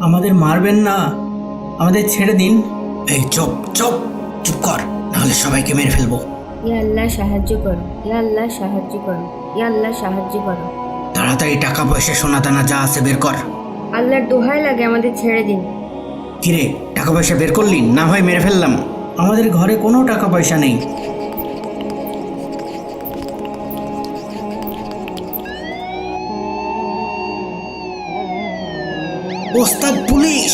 আমাদের মারবেন না, আমাদের ছেড়ে দিন। এই চুপ চুপ চুপ কর, নাহলে সবাইকে মেরে ফেলবো। ইয়া আল্লাহ সাহায্য করো, ইয়া আল্লাহ সাহায্য করো, ইয়া আল্লাহ সাহায্য করো। তাড়াতাড়ি টাকা পয়সা সোনা দানা যা আছে বের কর। আল্লাহর দোহাই লাগে আমাদের ছেড়ে দিন। কিরে, টাকা পয়সা বের করলি? না হয় মেরে ফেললাম। আমাদের ঘরে কোনো টাকা পয়সা নেই। ওস্তাদ, পুলিশ!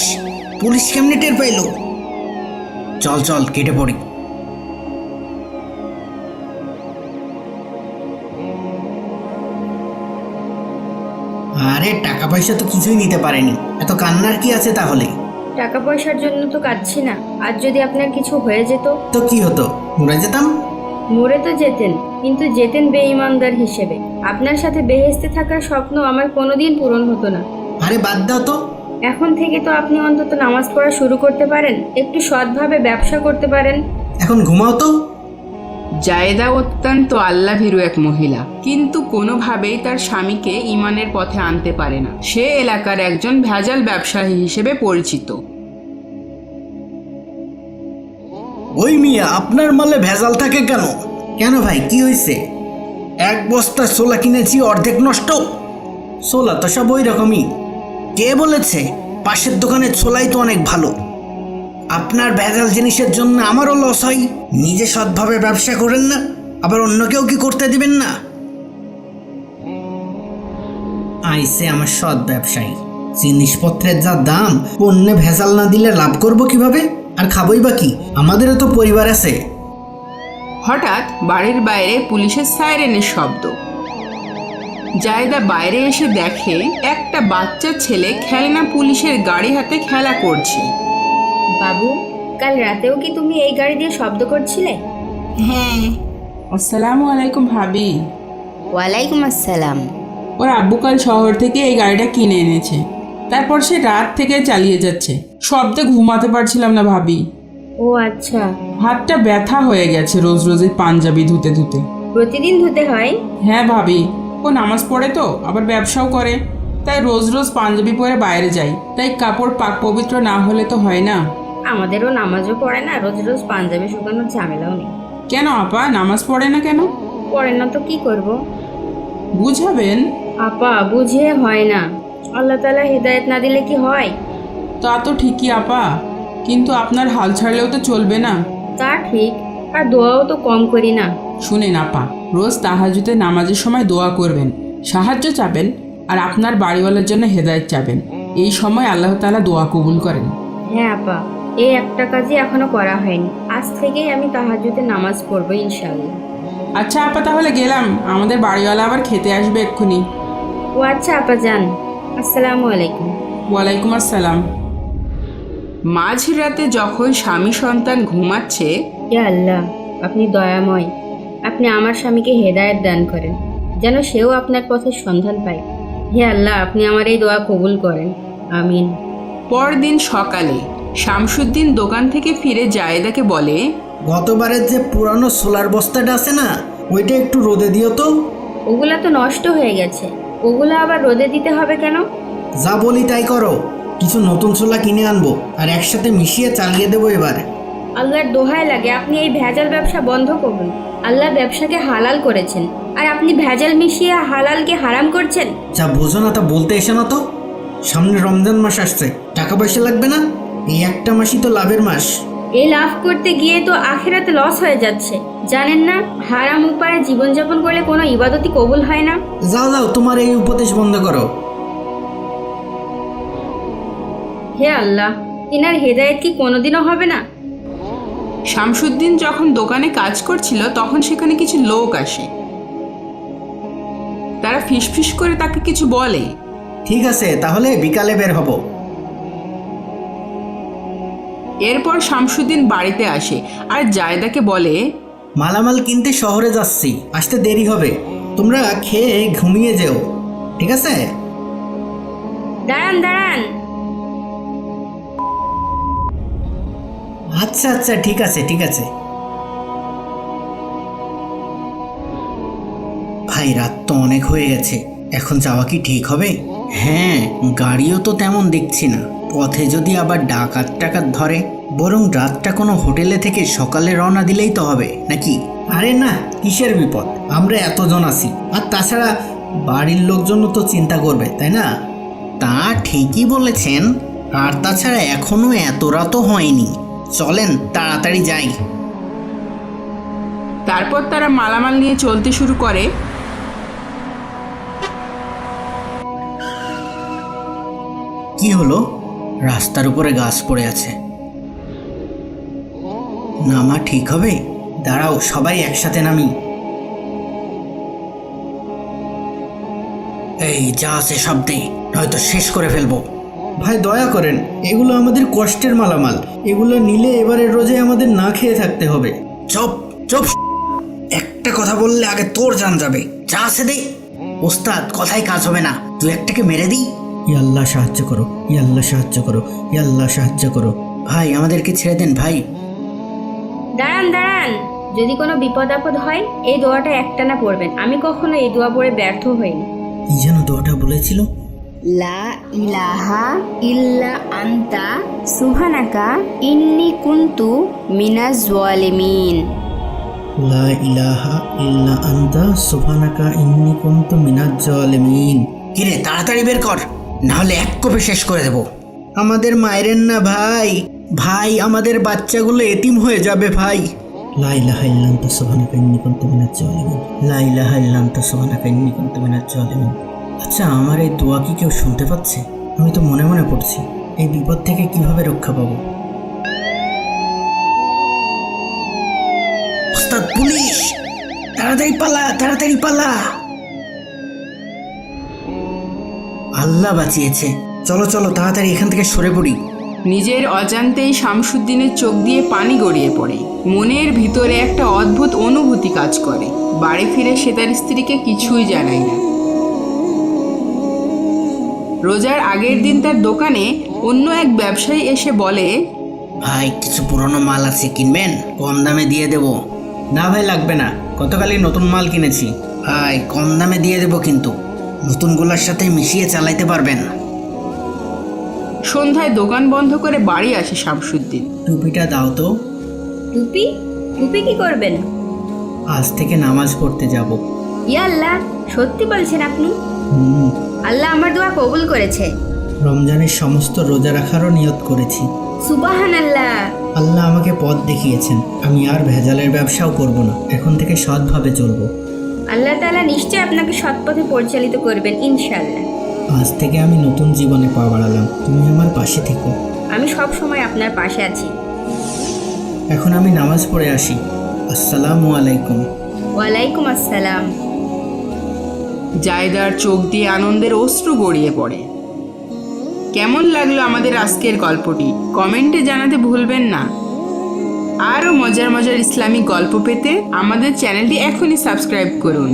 পুলিশ কেমনে টের পাইলো? চল চল কেটে পড়ি। আরে টাকা পয়সা তো কিছুই নিতে পারেনি, এত কান্নার কি আছে তাহলে? টাকা পয়সার জন্য তো কাঁদছি না, আর যদি আপনার কিছু হয়ে যেত? তো কি হতো, মরে যেতাম। মরে তো যেতেন, কিন্তু যেতেন বেঈমানদার হিসেবে। আপনার সাথে বেহেশতে থাকার স্বপ্ন আমার কোনোদিন পূরণ হতো না। আরে বাদ দাও তো। এখন থেকে তো আপনি অন্তত নামাজ পড়া শুরু করতে পারেন, একটু সৎভাবে ব্যবসা করতে পারেন। এখন ঘুমাও তো। জায়েদা অত্যন্ত আল্লাভীরু এক মহিলা, কিন্তু কোনোভাবেই তার স্বামীকে ঈমানের পথে আনতে পারে না। সে এলাকার একজন ভেজাল ব্যবসায়ী হিসেবে পরিচিত। ওই মিয়া, আপনার মালে ভেজাল থাকে কেন? কেন ভাই, কি হয়েছে? এক বস্তা ছোলা কিনেছি, অর্ধেক নষ্ট। ছোলা তো সব ওই রকমই। কে বলেছে? পাশের দোকানের ছোলাই তো অনেক ভালো। আপনার ভেজাল জিনিসের জন্য আমারও লস হয়। নিজে সৎভাবে ব্যবসা করেন না, আবার অন্যকেও কি করতে দিবেন না? আইসে আমার সৎ ব্যবসায়ী। জিনিসপত্রের যা দাম, পণ্যে ভেজাল না দিলে লাভ করব কিভাবে? আর খাবই বা কি? আমাদেরও তো পরিবার আছে। হঠাৎ বাড়ির বাইরে পুলিশের সাইরেনের শব্দ। জায়েদা বাইরে এসে দেখে একটা বাচ্চা ছেলে খেলনা পুলিশের গাড়ি হাতে খেলা করছে। বাবু, কাল রাতেও কি তুমি এই গাড়ি দিয়ে শব্দ করছিলে? হ্যাঁ। আসসালামু আলাইকুম ভাবি। ওয়ালাইকুম আসসালাম। ওর আব্বু কাল শহর থেকে এই গাড়িটা কিনে এনেছে, তারপর সে রাত থেকে চালিয়ে যাচ্ছে। শব্দে ঘুমাতে পারছিলাম না ভাবি। ও আচ্ছা। হাতটা ব্যথা হয়ে গেছে রোজ রোজ এই পাঞ্জাবি ধুতে ধুতে। প্রতিদিন ধুতে হয়? হ্যাঁ ভাবি, ও নামাজ পড়ে তো, আবার ব্যবসাও করে, তাই রোজ রোজ পাঞ্জাবি পরে বাইরে যাই, তাই কাপড় পাক পবিত্র না হলে তো হয় না। আমাদেরও নামাজও পড়ে না, রোজ রোজ পাঞ্জাবি শুকানোর ঝামেলাও নেই। কেন আপা, নামাজ পড়ে না কেন? পড়ে না তো কি করব? বুঝাবেন। আপা, বুঝিয়ে হয় না। আল্লাহ তাআলা হিদায়াত না দিলে কি হয়? তা তো ঠিকই আপা, কিন্তু আপনার হাল ছাড়লেও তো চলবে না। তা ঠিক, আর দোয়াও তো কম করি না। শুনেন আপা, রোজ তাহাজ্জুদে নামাজের সময় দোয়া করবেন, সাহায্য চাবেন, আর আপনার বাড়িওয়ালার জন্য হেদায়েত চাবেন। এই সময় আল্লাহ তাআলা দোয়া কবুল করেন। হ্যাঁ আপা, এই একটা কাজই এখনো করা হয়নি। আজ থেকেই আমি তাহাজ্জুদে নামাজ পড়বো ইনশাআল্লাহ। আচ্ছা আপা, তাহলে গেলাম, আমাদের বাড়িওয়ালা আবার খেতে আসবে এক্ষুনি। ও আচ্ছা আপা, যান। আসসালামু আলাইকুম। ওয়ালাইকুম আসসালাম। মাঝরাতে যখন স্বামী সন্তান ঘুমাচ্ছে, ইয়া আল্লাহ, আপনি দয়াময়। আপনি আমার স্বামীকে হেদায়েত দান করেন, যেন সেও আপনার পথের সন্ধান পায়। হে আল্লাহ, আপনি আমার এই দোয়া কবুল করেন, আমিন। পরদিন সকালে শামসুদ্দিন দোকান থেকে ফিরে জায়েদাকে বলে, গতবারের যে পুরানো সোলার বস্তাটা আছে না, ওইটা একটু রোদে দিও তো। ওগুলা তো নষ্ট হয়ে গেছে, ওগুলা আবার রোদে দিতে হবে কেন? যা বলি তাই করো। কিছু নতুন ছোলা কিনে আনবো, আর একসাথে মিশিয়ে চালিয়ে দেবো এবার। আল্লাহর দোহাই লাগে, আপনি এই ভেজাল ব্যবসা বন্ধ করুন। আল্লাহ ব্যবসাকে হালাল করেছেন, আর আপনি ভেজাল মিশিয়ে হালালকে হারাম করছেন। যা বোঝো না তা বলতে এসে না তো। সামনে রমজান মাস আসছে, টাকা পয়সা লাগবে না? এই একটা মাসই তো লাভের মাস। এই লাভ করতে গিয়ে তো আখিরাতে লস হয়ে যাচ্ছে, জানেন না? হারাম উপায়ে জীবনযাপন করলে কোনো ইবাদতই কবুল হয় না। যাও যাও, তোমার এই উপদেশ বন্ধ করো। হে আল্লাহ, তিনার হেদায়েত কি কোনোদিনও হবে না? শামসুদ্দিন যখন দোকানে কাজ করছিল তখন সেখানে কিছু লোক আসে। তারা ফিসফিস করে তাকে কিছু বলে। ঠিক আছে, তাহলে বিকালে বের হব। এরপর শামসুদ্দিন বাড়িতে আসে আর জায়েদাকে বলে, মালামাল কিনতে শহরে যাচ্ছি, আসতে দেরি হবে। তোমরা খেয়ে ঘুমিয়ে যেও, ঠিক আছে? দাঁড়ান দাঁড়ান। আচ্ছা আচ্ছা, ঠিক আছে ঠিক আছে। ভাই, রাত তো অনেক হয়ে গেছে, এখন যাওয়া কি ঠিক হবে? হ্যাঁ, গাড়িও তো তেমন দেখছি না। পথে যদি আবার ডাকাত টাকাত ধরে, বরং রাতটা কোনো হোটেলে থেকে সকালে রওনা দিলেই তো হবে নাকি? আরে না, কিসের বিপদ, আমরা এতজন আছি। আর তাছাড়া বাড়ির লোকজনও তো চিন্তা করবে, তাই না? তা ঠিকই বলেছেন। আর তাছাড়া এখনো এত রাতও হয়নি। চলেন তাড়াতাড়ি যাই। তারপর তারা মালামাল নিয়ে চলতে শুরু করে। কি হলো? রাস্তার উপরে গাছ পড়ে আছে। নামা ঠিক হবে? দাঁড়াও, সবাই একসাথে নামি। এই যা আছে সব দে, নয়তো শেষ করে ফেলবো। ভাই দয়া করেন, এগুলো আমাদের কষ্টের মালামাল। এগুলো নিলে এবারে রোজে আমাদের না খেয়ে থাকতে হবে। চুপ চুপ, একটা কথা বললে আগে তোর জান যাবে। যা আছে দে। ওস্তাদ, কথাই কাজ হবে না, তুই একটাকে মেরে দিই। আল্লাহ সাহায্য করো, আল্লাহ সাহায্য করো, আল্লাহ সাহায্য করো। ভাই আমাদেরকে ছেড়ে দেন ভাই। দাঁড়ান দাঁড়ান, যদি কোনো বিপদ আপদ হয় এই দোয়াটা একটানা পড়বেন। আমি কখনো এই দোয়া পড়ে ব্যর্থ হইনি। কি যেন দোয়াটা বলেছিল? লা ইলাহা ইল্লা আনতা সুবহানাকা ইন্নী কুনতু মিনাজ জালিমিন। লা ইলাহা ইল্লা আনতা সুবহানাকা ইন্নী কুনতু মিনাজ জালিমিন। কিরে, তাড়াতাড়ি বের কর, না হলে এক কোপে শেষ করে দেব। আমাদের মায়েরেন না ভাই, ভাই আমাদের বাচ্চাগুলো এতিম হয়ে যাবে ভাই। লা ইলাহা ইল্লা আনতা সুবহানাকা ইন্নী কুনতু মিনাজ জালিমিন। লা ইলাহা ইল্লা আনতা সুবহানাকা ইন্নী কুনতু মিনাজ জালিমিন। আচ্ছা, আমার এই দোয়া কি কেউ শুনতে পাচ্ছে? আমি তো মনে মনে পড়ছি। এই বিপদ থেকে কিভাবে রক্ষা পাবো? ওস্তাদ, পুলিশ! তাড়াতাড়ি পালা, তাড়াতাড়ি পালা। আল্লাহ বাঁচিয়েছে। চলো চলো, তাড়াতাড়ি এখান থেকে সরে পড়ি। নিজের অজান্তেই শামসুদ্দিনের চোখ দিয়ে পানি গড়িয়ে পড়ে। মনের ভিতরে একটা অদ্ভুত অনুভূতি কাজ করে। বাড়ি ফিরে সে তার স্ত্রীকে কিছুই জানায় না। রোজার আগের দিন তার দোকানে অন্য এক ব্যবসায়ী এসে বলে, ভাই কিছু পুরনো মাল আছে, কিনবেন? কম দামে দিয়ে দেব। না ভাই, লাগবে না, গতকালই নতুন মাল কিনেছি। ভাই কম দামে দিয়ে দেব, কিন্তু নতুনগুলোর সাথে মিশিয়ে চালাইতে পারবেন। সন্ধ্যায় দোকান বন্ধ করে বাড়ি আসে শামসুদ্দিন। টুপিটা দাও তো। টুপি? টুপি কি করবেন? আজ থেকে নামাজ পড়তে যাব। ইয়া আল্লাহ, সত্যি বলছেন আপনি? হুম, আল্লাহ আমার দোয়া কবুল করেছে। রমজানের সমস্ত রোজা রাখারও নিয়ত করেছি। সুবহানাল্লাহ। আল্লাহ আমাকে পথ দেখিয়েছেন। আমি আর ভেজালের ব্যবসাও করব না, এখন থেকে সৎভাবে চলবো। আল্লাহ তাআলা নিশ্চয় আপনাকে সৎ পথে পরিচালিত করবেন ইনশাআল্লাহ। আজ থেকে আমি নতুন জীবনে পা বাড়ালাম, তুমি আমার পাশে থেকো। আমি সব সময় আপনার পাশে আছি। এখন আমি নামাজ পড়ে আসি। আসসালামু আলাইকুম। ওয়ালাইকুম আসসালাম। জায়দার চোখ দিয়ে আনন্দের অশ্রু গড়িয়ে পড়ে। কেমন লাগলো আমাদের আজকের গল্পটি কমেন্টে জানাতে ভুলবেন না। আরও মজার মজার ইসলামিক গল্প পেতে আমাদের চ্যানেলটি এখনই সাবস্ক্রাইব করুন।